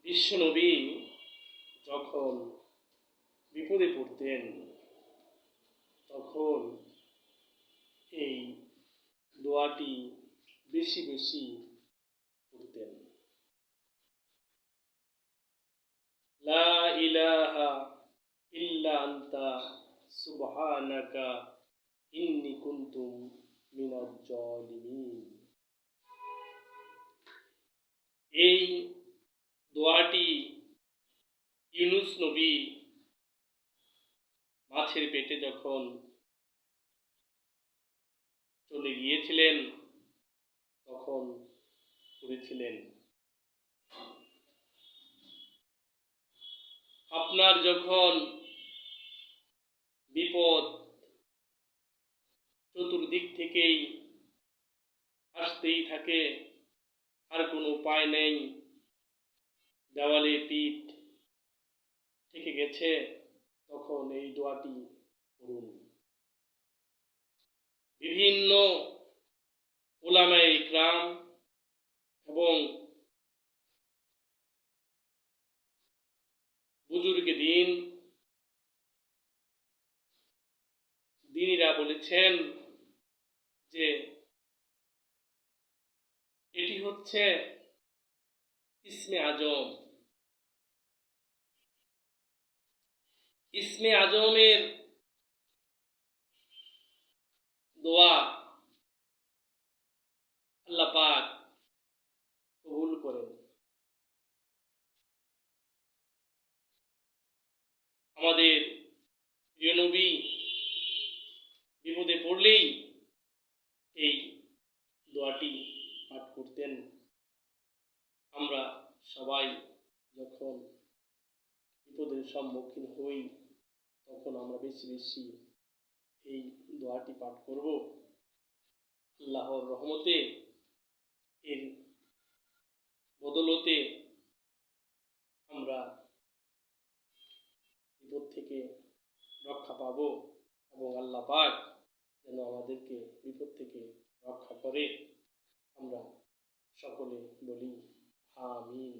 বিশ্বনবী যখন বিপদে পড়তেন তখন এই দোয়াটি বেশি বেশি পড়তেন। লা ইলাহা ইল্লা আনতা সুবহানাকা ইন্নী কুনতু মিনাজ জালিমিন। এই দোয়াটি ইউনূস নবী মাছের পেটে যখন চলে গিয়েছিলেন তখন করেছিলেন। আপনার যখন বিপদ চতুর্দিক থেকেই আসতেই থাকে, আর কোনো উপায় নেই, দেওয়ালে পিঠ থেকে গেছে, তখন এই দোয়াটি পড়ুন। বিভিন্ন উলামায়ে ইকরাম এবং বুজুর্গে দিনীরা বলেছেন যে এটি হচ্ছে ইসমে আজম। ইসমে আজমের দোয়া আল্লাহ পাক কবুল করেন। আমাদের প্রিয় নবী বিপদে পড়লেই এই দোয়াটি পাঠ করতেন। আমরা সবাই যখন বিপদের সম্মুখীন হই তখন আমরা বেশি বেশি এই দোয়াটি পাঠ করব। আল্লাহর রহমতে এর বদলতে আমরা বিপদ থেকে রক্ষা পাব এবং আল্লাহ পাক যেন আমাদেরকে বিপদ থেকে রক্ষা করে। আমরা সকলে বলি আমিন।